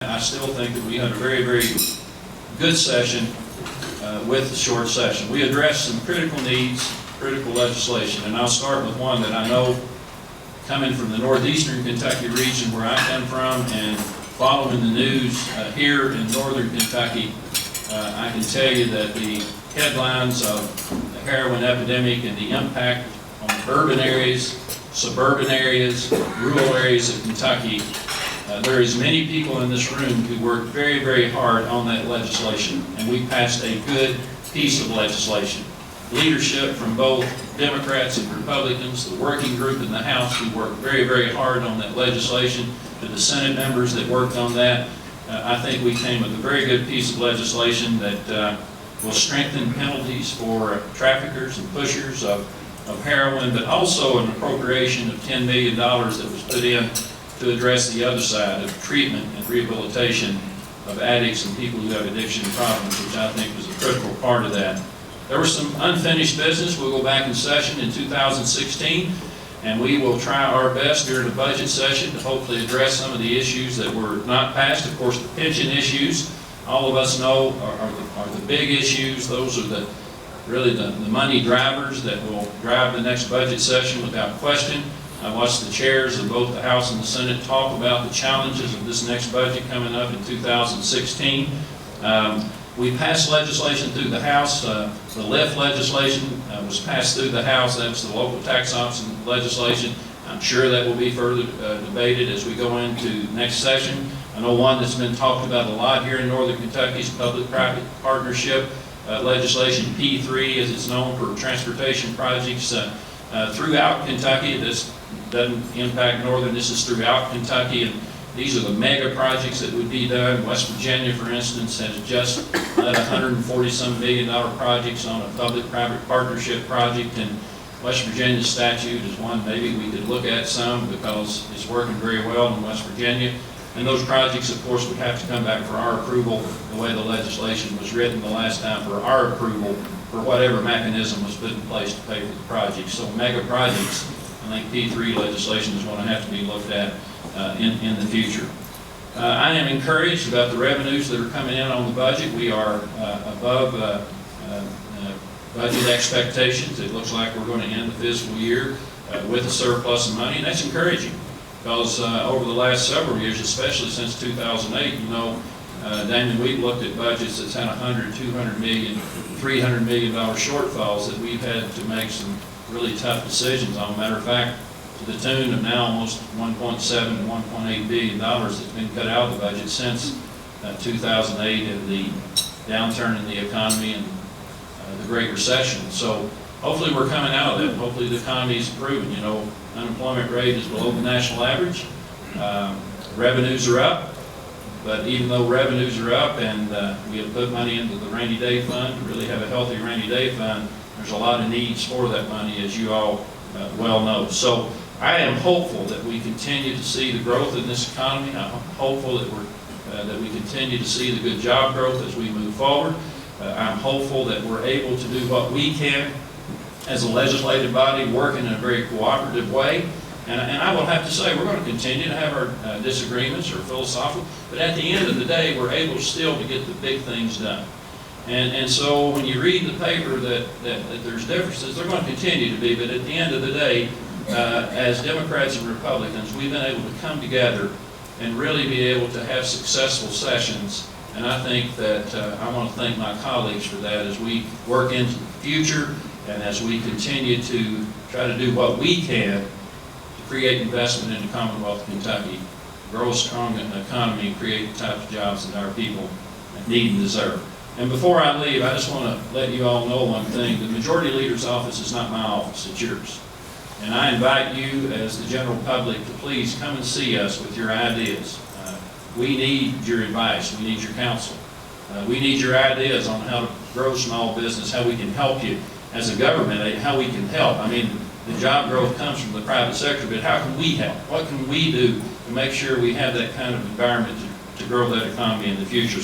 I still think that we had a very, very good session with the short session. We addressed some critical needs, critical legislation, and I'll start with one that I know, coming from the northeastern Kentucky region where I come from and following the news here in northern Kentucky, I can tell you that the headlines of the heroin epidemic and the impact on urban areas, suburban areas, rural areas of Kentucky. There is many people in this room who worked very, very hard on that legislation, and we passed a good piece of legislation. Leadership from both Democrats and Republicans, the working group in the House who worked very, very hard on that legislation, to the Senate members that worked on that. I think we came with a very good piece of legislation that will strengthen penalties for traffickers and pushers of heroin, but also an appropriation of $10 million that was put in to address the other side of treatment and rehabilitation of addicts and people who have addiction problems, which I think was a critical part of that. There was some unfinished business. We'll go back in session in 2016, and we will try our best during the budget session to hopefully address some of the issues that were not passed. Of course, the pension issues, all of us know, are the big issues. Those are really the money drivers that will drive the next budget session without question. I watched the chairs of both the House and the Senate talk about the challenges of this next budget coming up in 2016. We passed legislation through the House. The LIF legislation was passed through the House. That was the local tax office legislation. I'm sure that will be further debated as we go into next session. I know one that's been talked about a lot here in northern Kentucky is public-private partnership legislation, P3 as it's known, for transportation projects throughout Kentucky. This doesn't impact northern, this is throughout Kentucky, and these are the mega projects that would be done. West Virginia, for instance, has just led $140-some million projects on a public-private partnership project, and West Virginia statute is one maybe we could look at some because it's working very well in West Virginia. And those projects, of course, would have to come back for our approval the way the legislation was written the last time, for our approval for whatever mechanism was put in place to pay for the project. So mega projects, I think P3 legislation is going to have to be looked at in the future. I am encouraged about the revenues that are coming in on the budget. We are above budget expectations. It looks like we're going to end the fiscal year with a surplus of money, and that's encouraging because over the last several years, especially since 2008, you know, Damon, we've looked at budgets that's had $100, $200 million, $300 million shortfalls that we've had to make some really tough decisions on. Matter of fact, to the tune of now almost $1.7 to $1.8 billion that's been cut out of the budget since 2008 and the downturn in the economy and the Great Recession. So hopefully we're coming out of that. Hopefully the economy is improving. You know, unemployment rate is below the national average. Revenues are up. But even though revenues are up and we have put money into the rainy day fund to really have a healthy rainy day fund, there's a lot of needs for that money, as you all well know. So I am hopeful that we continue to see the growth in this economy. I'm hopeful that we continue to see the good job growth as we move forward. I'm hopeful that we're able to do what we can as a legislative body, working in a very cooperative way. And I will have to say, we're going to continue to have our disagreements or philosophical, but at the end of the day, we're able still to get the big things done. And so when you read the paper that there's differences, they're going to continue to be, but at the end of the day, as Democrats and Republicans, we've been able to come together and really be able to have successful sessions. And I think that I want to thank my colleagues for that as we work into the future and as we continue to try to do what we can create investment in the Commonwealth of Kentucky, grow a strong economy, and create the types of jobs that our people need and deserve. And before I leave, I just want to let you all know one thing. The Majority Leader's office is not my office, it's yours. And I invite you as the general public to please come and see us with your ideas. We need your advice, we need your counsel. We need your ideas on how to grow small business, how we can help you as a government, how we can help. I mean, the job growth comes from the private sector, but how can we help? What can we do to make sure we have that kind of environment to grow that economy in the future?